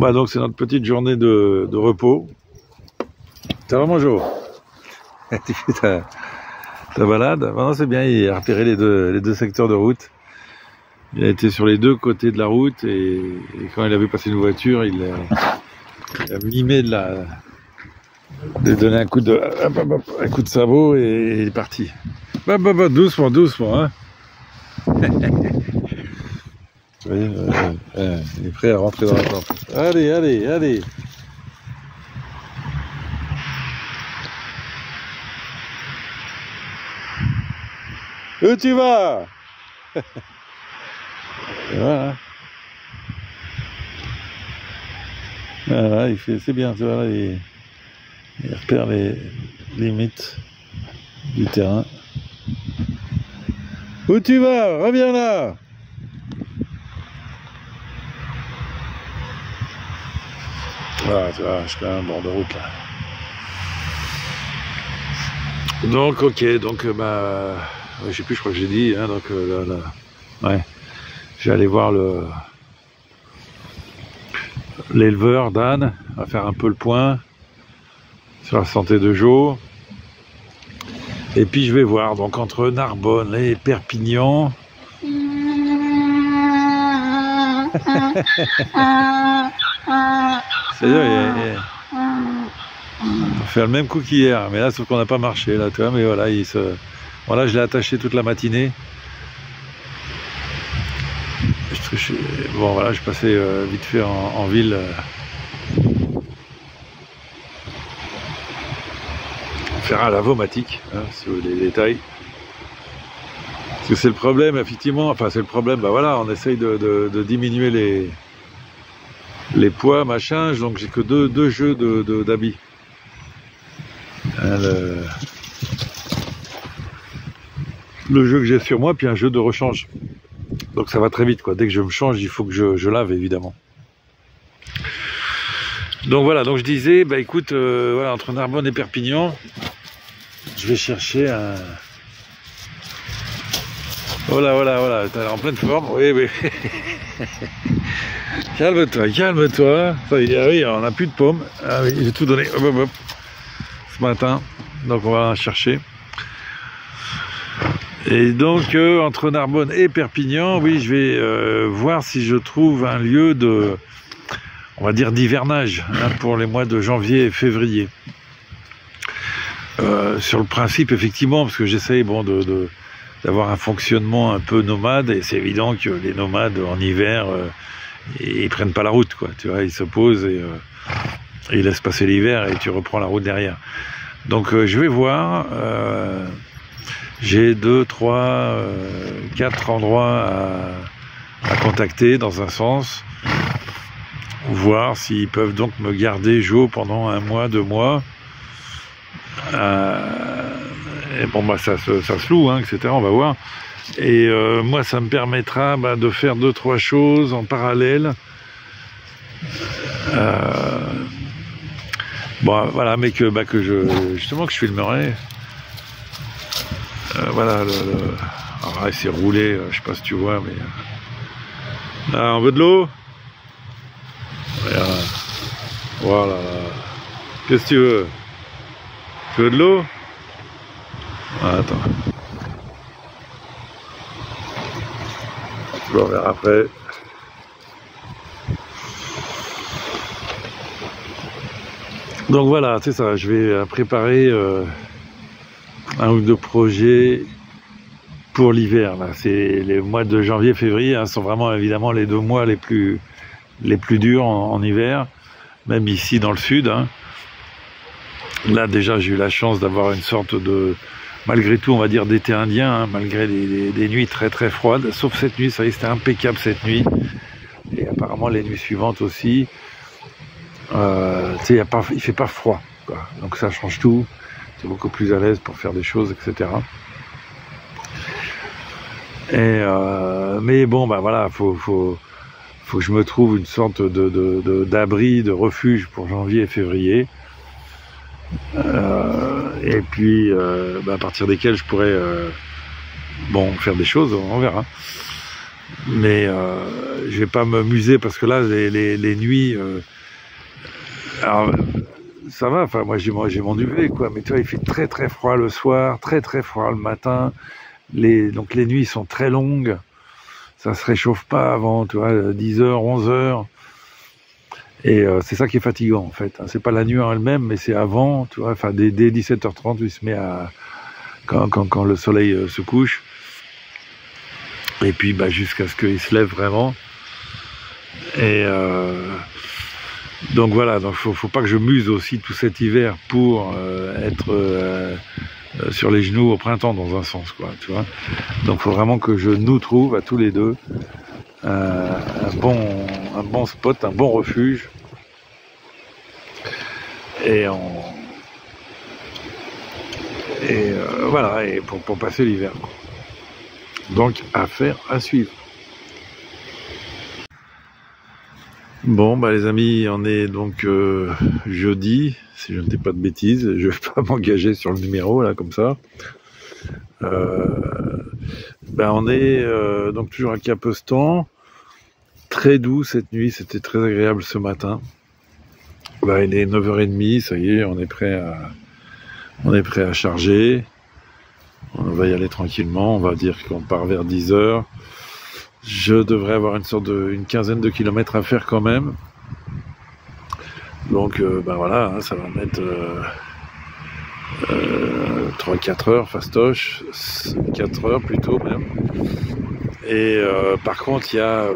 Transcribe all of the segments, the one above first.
bah donc c'est notre petite journée de repos. Ça va mon Jo? Tu fais ta balade? Bah non, c'est bien, il a repéré les deux secteurs de route. Il a été sur les deux côtés de la route et quand il a vu passer une voiture, il a mimé de donner un coup de sabot et il est parti. Doucement, hein. Vous voyez, il est prêt à rentrer dans la porte. Allez. Où tu vas? Voilà. Voilà, c'est bien, voilà, il repère les limites du terrain. Où tu vas? Reviens là! Voilà, tu vois, je suis à un bord de route là. Donc, ok, donc, je sais plus, je crois que j'ai dit, hein, donc là, ouais, je vais aller voir l'éleveur d'âne, on va faire un peu le point sur la santé de Jo. Et puis je vais voir, donc entre Narbonne et Perpignan. C'est-à-dire, on fait le même coup qu'hier, mais là, sauf qu'on n'a pas marché, là, tu vois, mais voilà, voilà, je l'ai attaché toute la matinée. Bon, voilà, je passais vite fait en ville. Faire un lavomatique, hein, si vous voulez les détails. Parce que c'est le problème, effectivement, enfin, c'est le problème, bah voilà, on essaye de diminuer les poids, machin, donc j'ai que deux jeux d'habits. Hein, le jeu que j'ai sur moi, puis un jeu de rechange. Donc ça va très vite, quoi. Dès que je me change, il faut que je lave, évidemment. Donc voilà, donc je disais, bah écoute, voilà, entre Narbonne et Perpignan, je vais chercher un... Voilà, t'es en pleine forme, oui. Calme-toi. Ça y est, ah oui, on n'a plus de pommes. Ah oui, j'ai tout donné, hop, ce matin. Donc on va en chercher. Et donc, entre Narbonne et Perpignan, oui, je vais voir si je trouve un lieu on va dire d'hivernage, hein, pour les mois de janvier et février. Sur le principe, effectivement, parce que j'essaye d'avoir un fonctionnement un peu nomade, et c'est évident que les nomades en hiver, ils prennent pas la route, quoi. Tu vois, ils se posent et ils laissent passer l'hiver et tu reprends la route derrière. Donc je vais voir. J'ai 2, 3, 4 endroits à contacter dans un sens, voir s'ils peuvent donc me garder Jo pendant 1 mois, 2 mois. Et bon, bah ça se loue, hein, etc. On va voir. Et moi, ça me permettra de faire 2, 3 choses en parallèle. Bon, voilà, mais que justement que je filmerai. Voilà, alors là, c'est roulé, je sais pas si tu vois, mais... Là, on veut de l'eau? Voilà. Qu'est-ce que tu veux? Tu veux de l'eau? Ah, attends. Je vais reverrai après. Donc voilà, c'est ça, je vais préparer... un ou 2 projets pour l'hiver. C'est les mois de janvier, février, hein, sont vraiment évidemment les 2 mois les plus durs en hiver, même ici dans le sud. Hein. Là déjà j'ai eu la chance d'avoir une sorte de, malgré tout on va dire d'été indien, hein, malgré des nuits très très froides, sauf cette nuit, ça y est, c'était impeccable cette nuit, et apparemment les nuits suivantes aussi. Il fait pas froid, quoi. Donc ça change tout. C'est beaucoup plus à l'aise pour faire des choses, etc. Mais bon, bah voilà, faut que je me trouve une sorte d'abri, de refuge pour janvier et février. Et puis, à partir desquels je pourrais faire des choses, on verra. Mais je vais pas me muser parce que là, les nuits, alors, ça va. Enfin, moi, j'ai mon duvet, quoi. Mais tu vois, il fait très très froid le soir, très très froid le matin. Donc les nuits sont très longues. Ça se réchauffe pas avant, tu vois, 10h, 11h. Et c'est ça qui est fatigant, en fait. C'est pas la nuit en elle-même, mais c'est avant, tu vois. Enfin, dès 17h30, il se met à quand le soleil se couche. Et puis, bah, jusqu'à ce qu'il se lève vraiment. Et donc voilà, donc faut pas que je muse aussi tout cet hiver pour être sur les genoux au printemps dans un sens, quoi, tu vois. Donc faut vraiment que je nous trouve à tous les deux un bon spot, un bon refuge, et voilà, et pour passer l'hiver. Donc affaire à suivre. Bon, bah les amis, on est donc jeudi, si je ne dis pas de bêtises, je vais pas m'engager sur le numéro là comme ça. On est donc toujours à Capostan, très doux cette nuit, c'était très agréable ce matin. Bah, il est 9h30, ça y est, on est prêt à charger. On va y aller tranquillement, on va dire qu'on part vers 10h. Je devrais avoir une quinzaine de kilomètres à faire quand même. Donc voilà, ça va mettre 3-4 heures fastoche, 4 heures plutôt même. Et par contre, il y a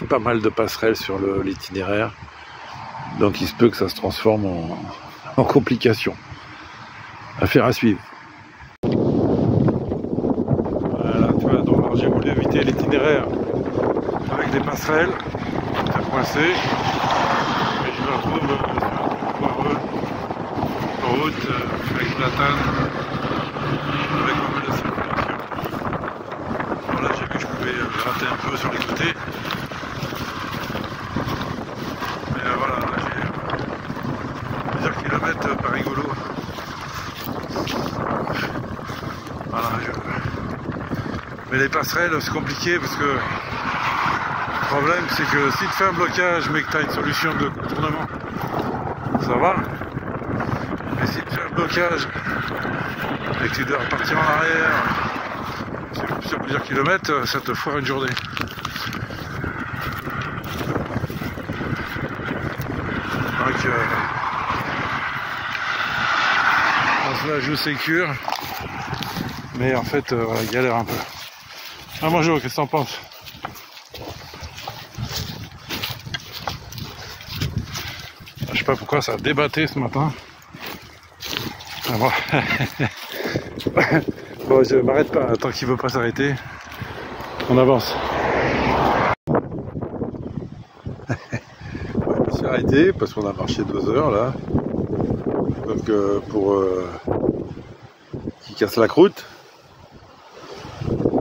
pas mal de passerelles sur l'itinéraire. Donc il se peut que ça se transforme en complication. Affaire à suivre. Voilà, tu vois, donc j'ai voulu éviter l'itinéraire avec des passerelles, ça a coincé, et je me retrouve sur une route avec platane, avec pas mal de circulation. Bon, là j'ai vu que je pouvais gratter un peu sur les côtés, mais voilà, là j'ai plusieurs kilomètres par rigolo. Voilà, mais les passerelles c'est compliqué parce que le problème, c'est que si tu fais un blocage mais que tu as une solution de contournement, ça va. Mais si tu fais un blocage et que tu dois repartir en arrière sur plusieurs kilomètres, ça te foire une journée. Donc, on se la joue sécure, mais en fait, galère un peu. Ah, bonjour, qu'est-ce que t'en penses? Je sais pas pourquoi ça a débatté ce matin. Ah bon. Bon, je m'arrête pas tant qu'il veut pas s'arrêter. On avance. Je me suis arrêté parce qu'on a marché 2 heures là. Donc pour qu'il casse la croûte.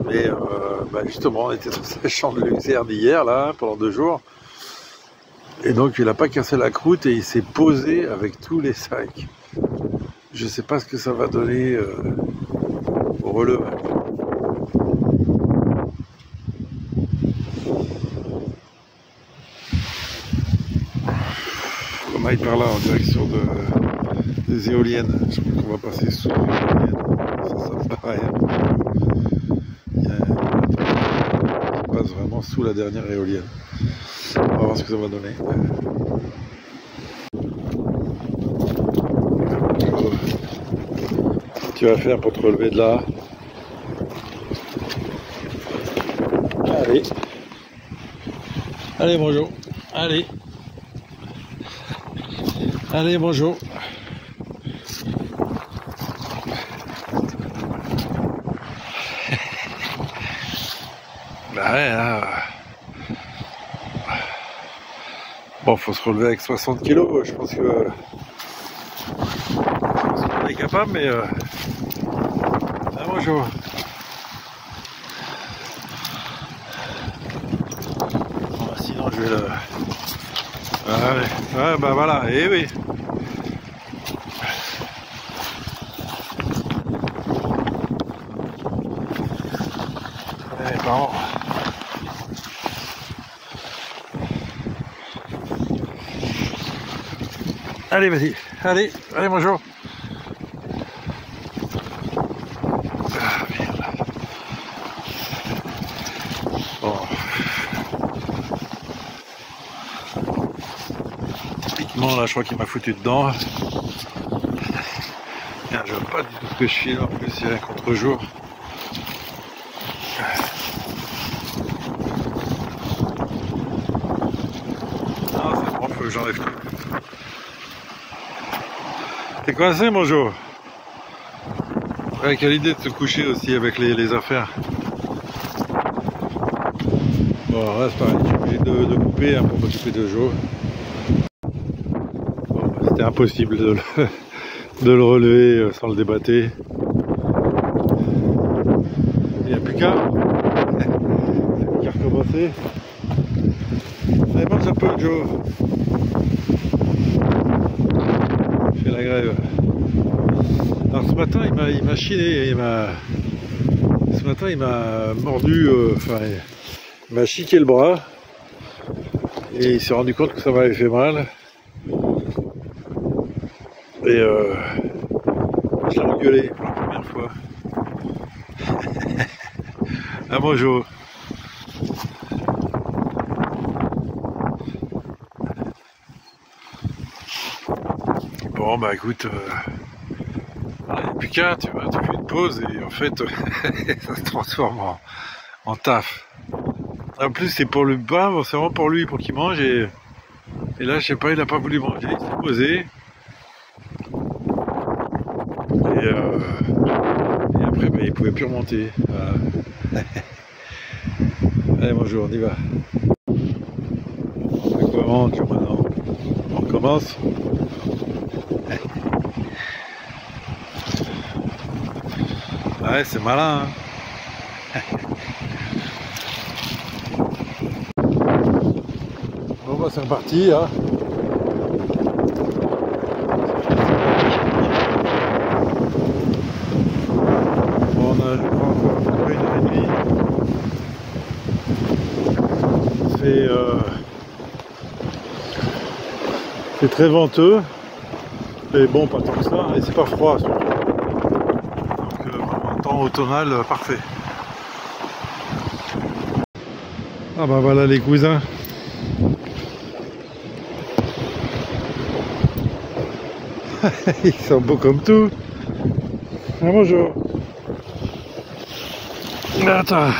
Mais justement, on était dans ce champ de lucerne hier là pendant 2 jours. Et donc il n'a pas cassé la croûte et il s'est posé avec tous les sacs. Je sais pas ce que ça va donner au relevage. On aille par là en direction des éoliennes. Je crois qu'on va passer sous les éoliennes. Ça me paraît. On passe vraiment sous la dernière éolienne. On va voir ce que ça va donner. Tu vas faire pour te relever de là? Allez. Allez, bonjour. Allez. Allez, bonjour. Bah ouais, là... Bon, faut se relever avec 60 kilos, je pense qu'on est capable, mais... Ah, bonjour. Bon, sinon, je vais le... Ah ouais, ouais, bah voilà, et oui. Pardon. Allez, vas-y. Allez, allez, bonjour. Ah, merde. Bon. Typiquement, là, je crois qu'il m'a foutu dedans. Tiens, je vois pas du tout ce que je file. En plus, il y a un contre-jour. Ah, c'est bon, faut que j'enlève tout. T'es coincé, bonjour. Ouais, quelle idée de se coucher aussi avec les affaires. Bon, là c'est pareil, je suis obligé de couper pour m'occuper de Joe. Bon, c'était impossible de le relever sans le débattre. Il n'y a plus qu'à. Il n'y a plus qu'à recommencer. Allez, mange un peu, Joe. Fais la grève. Alors ce matin, il m'a chiné, ce matin, il m'a mordu, il m'a chiqué le bras, et il s'est rendu compte que ça m'avait fait mal. Et je l'ai engueulé pour la première fois. Ah bonjour. Bon bah écoute, il n'y a plus qu'à, tu vois, tu fais une pause et en fait ça se transforme en taf. En plus c'est pour le bain, c'est vraiment pour lui, pour qu'il mange et là je sais pas, il a pas voulu manger, il s'est posé. Et après bah, il pouvait plus remonter. Voilà. Allez bonjour, on y va. À quoi rentre maintenant? On commence. Ouais, c'est malin, hein. Bon bah c'est reparti, hein. Bon, on a je crois encore à peu près 1h30. C'est très venteux. Et bon, pas tant que ça, et c'est pas froid surtout. Donc vraiment un temps automnal parfait. Ah bah voilà les cousins. Ils sont beaux comme tout. Ah bonjour. Attends.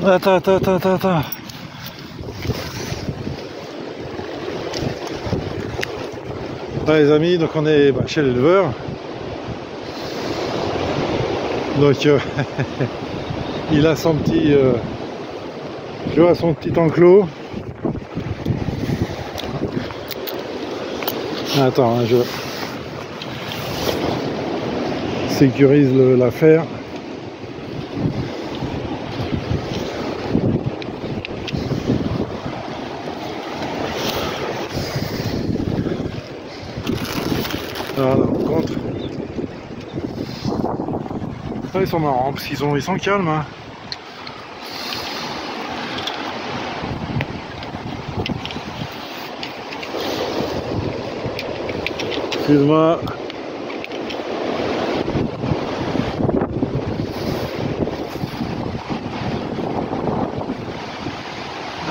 Attends. Ah, les amis, donc on est chez l'éleveur. Donc il a son petit tu vois, son petit enclos. Attends, hein, je sécurise l'affaire. Voilà, on compte. Ah, ils sont marrants parce qu'ils sont calmes, hein. Excuse-moi.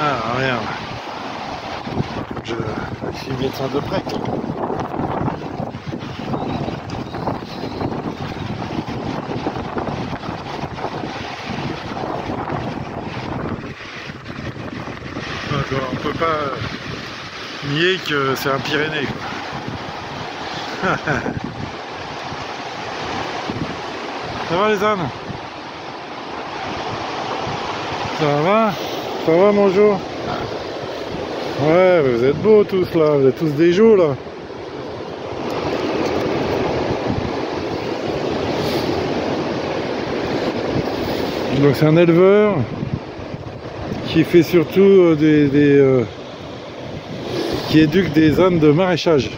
Ah, regarde. Je suis médecin de près. On peut pas nier que c'est un Pyrénées, quoi. Ça va les ânes? Ça va? Ça va mon jour? Ouais, vous êtes beaux tous là, vous êtes tous des jours là. Donc c'est un éleveur qui fait surtout qui éduque des ânes de maraîchage.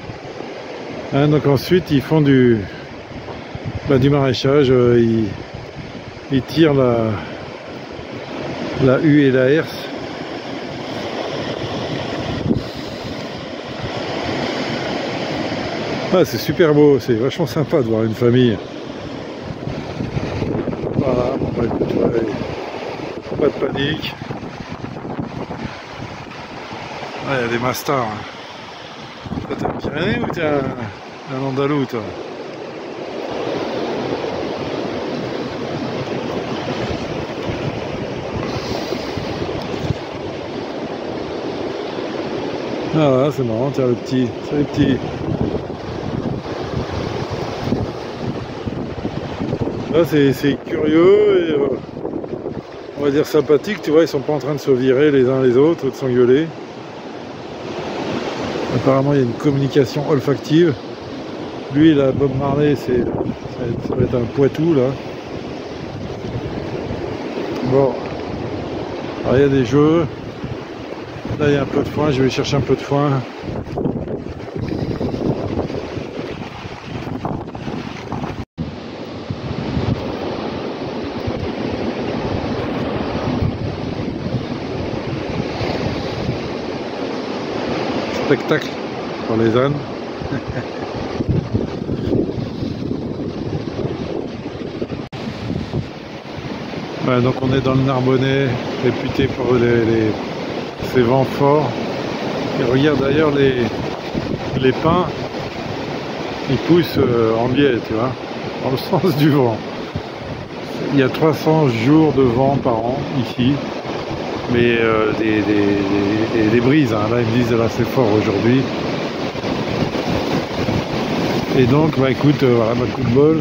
Hein, donc ensuite ils font du maraîchage, ils tirent la hue et la herse. Ah, c'est super beau, c'est vachement sympa de voir une famille. Voilà, bon, bah, écoute, ouais, pas de panique. Ah, il y a des mastars. Toi, t'es un Pyrénées ou t'es un Andalou, toi? Ah là, c'est marrant, tiens, le petit, c'est les petits. Là, c'est curieux et on va dire sympathique, tu vois, ils sont pas en train de se virer les uns les autres, de s'engueuler. Apparemment, il y a une communication olfactive. Lui, là, Bob Marley, ça va être un Poitou, là. Bon, alors il y a des jeux. Là, il y a un peu de foin, je vais chercher un peu de foin. Spectacle pour les ânes. Ouais, donc on est dans le Narbonnais, réputé pour ces vents forts. Et regarde d'ailleurs les pins, ils poussent en biais, tu vois, dans le sens du vent. Il y a 300 jours de vent par an ici, mais des brises, hein. Là ils me disent là c'est fort aujourd'hui. Et donc bah écoute, voilà ma coup de bol.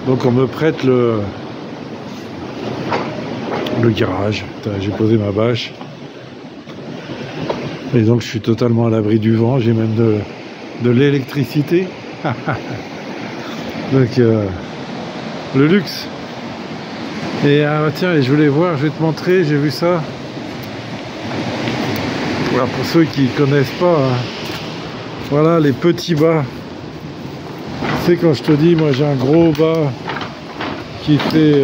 Donc on me prête le garage. J'ai posé ma bâche. Et donc je suis totalement à l'abri du vent, j'ai même de l'électricité. Donc le luxe. Et tiens, je voulais voir, je vais te montrer, j'ai vu ça. Voilà, pour ceux qui ne connaissent pas, hein. Voilà les petits bas. Tu sais, quand je te dis, moi j'ai un gros bas qui fait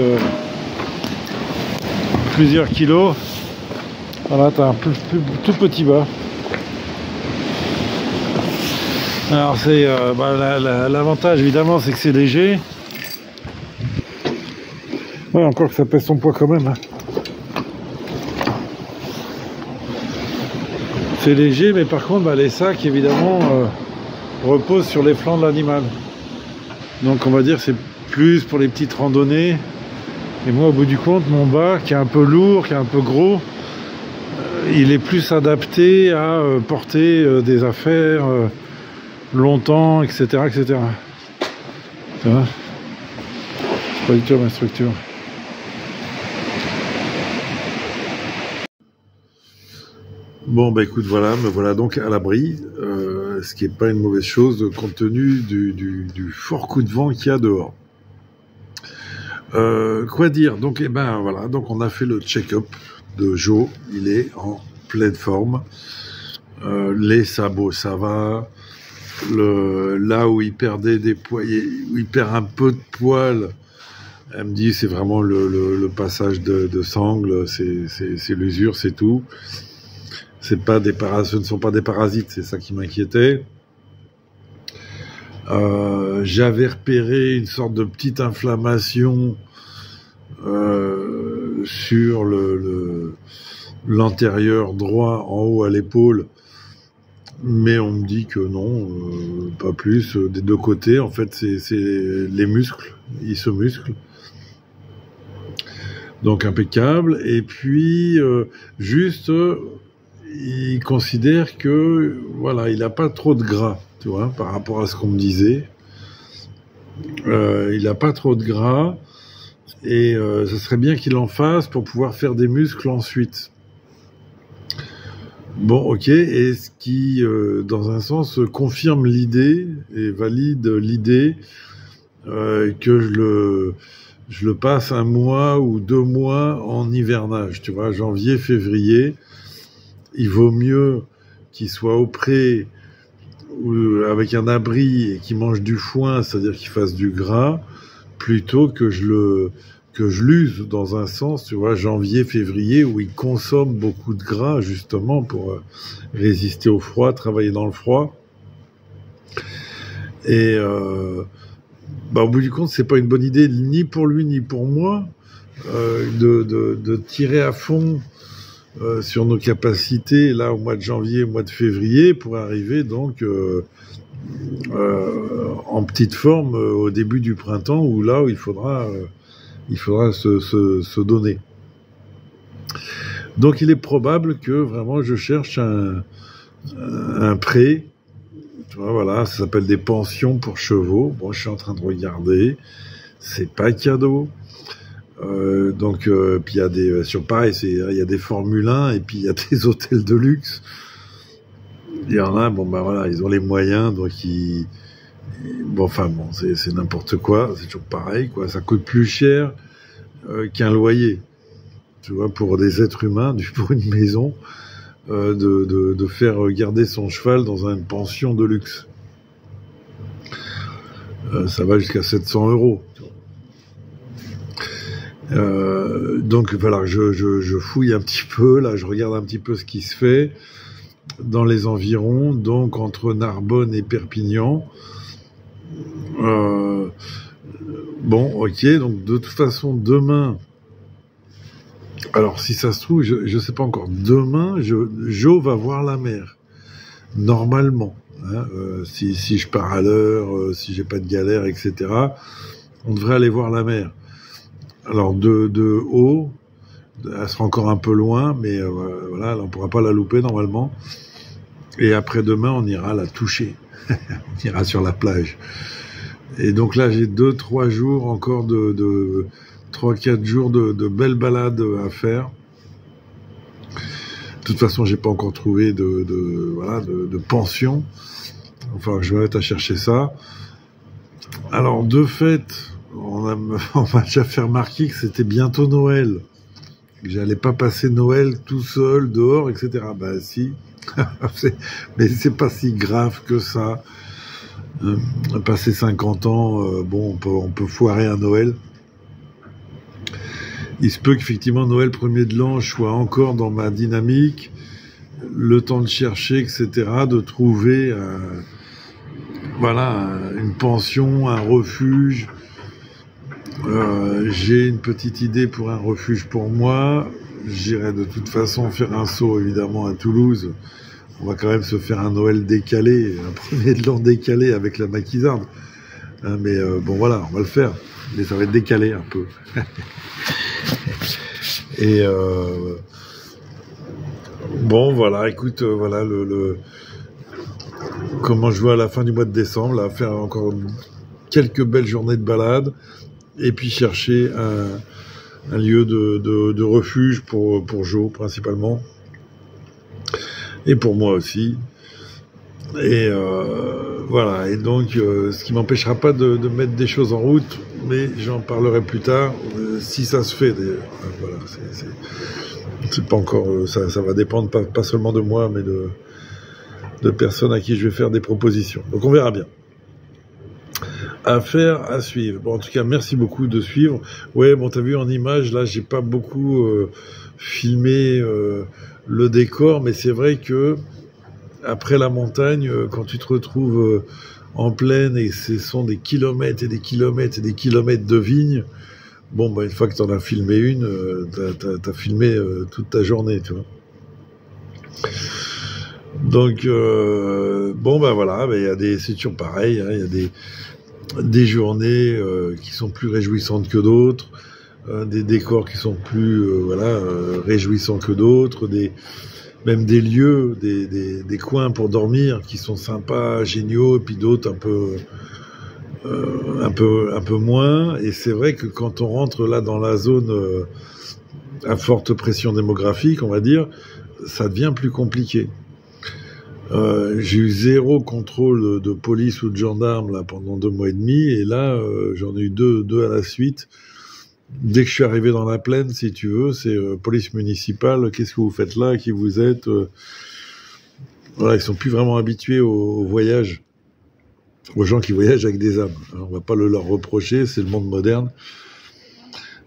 plusieurs kilos. Voilà, tu as un tout petit bas. Alors c'est l'avantage évidemment, c'est que c'est léger. Ouais, encore que ça pèse son poids quand même, hein. C'est léger, mais par contre les sacs évidemment reposent sur les flancs de l'animal. Donc on va dire c'est plus pour les petites randonnées. Et moi au bout du compte, mon bas qui est un peu lourd, qui est un peu gros, il est plus adapté à porter des affaires longtemps, etc. etc. Tu vois, c'est pas du tout ma structure. Bon bah écoute, voilà, me voilà donc à l'abri, ce qui n'est pas une mauvaise chose compte tenu du fort coup de vent qu'il y a dehors. Quoi dire? Donc voilà, donc on a fait le check-up de Joe, il est en pleine forme. Les sabots, ça va. Là où il perdait des poils, où il perd un peu de poils, elle me dit c'est vraiment le passage de sangle, c'est l'usure, c'est tout. Ce ne sont pas des parasites, c'est ça qui m'inquiétait. J'avais repéré une sorte de petite inflammation sur l'antérieur droit en haut à l'épaule, mais on me dit que non, pas plus. Des deux côtés, en fait, c'est les muscles, ils se musclent. Donc impeccable. Et puis juste, il considère que voilà, il n'a pas trop de gras, tu vois, par rapport à ce qu'on me disait. Il n'a pas trop de gras. Et ce serait bien qu'il en fasse pour pouvoir faire des muscles ensuite. Bon, ok, et ce qui, dans un sens, confirme l'idée et valide l'idée que je le passe 1 mois ou 2 mois en hivernage, tu vois, janvier, février. Il vaut mieux qu'il soit au pré ou avec un abri et qu'il mange du foin, c'est-à-dire qu'il fasse du gras, plutôt que je l'use dans un sens, tu vois, janvier, février, où il consomme beaucoup de gras, justement, pour résister au froid, travailler dans le froid. Et au bout du compte, c'est pas une bonne idée ni pour lui ni pour moi de tirer à fond sur nos capacités là au mois de janvier, au mois de février, pour arriver donc en petite forme au début du printemps, où là où il faudra se donner. Donc il est probable que vraiment je cherche un prêt. Tu vois, voilà, ça s'appelle des pensions pour chevaux. Bon, je suis en train de regarder. C'est pas cadeau. Puis il y a des, pareil, il y a des Formule 1 et puis il y a des hôtels de luxe. Il y en a, voilà, ils ont les moyens, donc c'est n'importe quoi. C'est toujours pareil, quoi. Ça coûte plus cher qu'un loyer. Tu vois, pour des êtres humains, pour une maison, de faire garder son cheval dans une pension de luxe. Ça va jusqu'à 700 €. Donc voilà, je fouille un petit peu, là, je regarde un petit peu ce qui se fait dans les environs, donc entre Narbonne et Perpignan. Ok, donc de toute façon, demain, alors si ça se trouve, je sais pas encore, demain, Jo va voir la mer, normalement. Hein, si je pars à l'heure, si j'ai pas de galère, etc., on devrait aller voir la mer. Alors de haut, elle sera encore un peu loin, mais voilà, on pourra pas la louper normalement. Et après-demain, on ira la toucher. On ira sur la plage. Et donc là, j'ai 2-3 jours encore 3-4 jours de belles balades à faire. De toute façon, j'ai pas encore trouvé de pension. Enfin, je vais mettre à chercher ça. Alors, de fait, on m'a déjà fait remarquer que c'était bientôt Noël. Que j'allais pas passer Noël tout seul, dehors, etc. Ben si. Mais c'est pas si grave que ça. Passer 50 ans, on peut foirer un Noël. Il se peut qu'effectivement Noël, premier de l'an, je sois encore dans ma dynamique, le temps de chercher, etc., de trouver une pension, un refuge. J'ai une petite idée pour un refuge pour moi. J'irai de toute façon faire un saut évidemment à Toulouse. On va quand même se faire un Noël décalé, un premier de l'an décalé avec la maquisarde. Mais voilà, on va le faire. Mais ça va être décalé un peu. Et voilà, écoute, voilà comment je vois à la fin du mois de décembre, là, faire encore quelques belles journées de balade, et puis chercher un lieu de refuge pour Jo principalement, et pour moi aussi. Et voilà, et donc ce qui m'empêchera pas de mettre des choses en route, mais j'en parlerai plus tard, si ça se fait d'ailleurs. Voilà, c'est pas encore, ça va dépendre pas seulement de moi, mais de personnes à qui je vais faire des propositions. Donc on verra bien. Affaire à suivre. Bon, en tout cas, merci beaucoup de suivre. Ouais, t'as vu en image, là, j'ai pas beaucoup filmé le décor, mais c'est vrai que après la montagne, quand tu te retrouves en plaine et ce sont des kilomètres et des kilomètres et des kilomètres de vignes, une fois que t'en as filmé une, t'as filmé toute ta journée, tu vois. Donc, voilà, c'est toujours pareil, hein, il y a des journées qui sont plus réjouissantes que d'autres, des décors qui sont plus réjouissants que d'autres, même des lieux, des coins pour dormir qui sont sympas, géniaux, et puis d'autres un peu moins. Et c'est vrai que quand on rentre là dans la zone à forte pression démographique, on va dire, ça devient plus compliqué. J'ai eu 0 contrôle de police ou de gendarme là pendant 2 mois et demi, et là j'en ai eu deux à la suite. Dès que je suis arrivé dans la plaine, si tu veux, c'est police municipale, qu'est-ce que vous faites là, qui vous êtes Voilà, ils sont plus vraiment habitués au voyage, aux gens qui voyagent avec des âmes. Alors, on va pas le leur reprocher, c'est le monde moderne,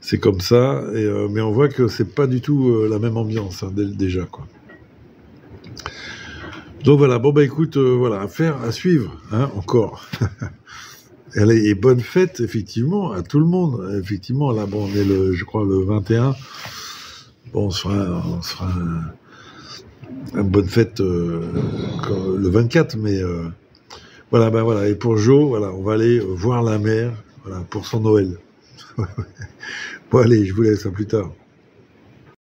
c'est comme ça, mais on voit que c'est pas du tout la même ambiance, hein, déjà, quoi. Donc voilà, bon bah écoute, voilà, affaire à suivre, hein, encore. Et bonne fête, effectivement, à tout le monde. Effectivement, là, bon, on est je crois, le 21. Bon, on se fera une bonne fête le 24, mais voilà, ben voilà. Et pour Jo, voilà, on va aller voir la mer, voilà, pour son Noël. Bon, allez, je vous laisse, à plus tard.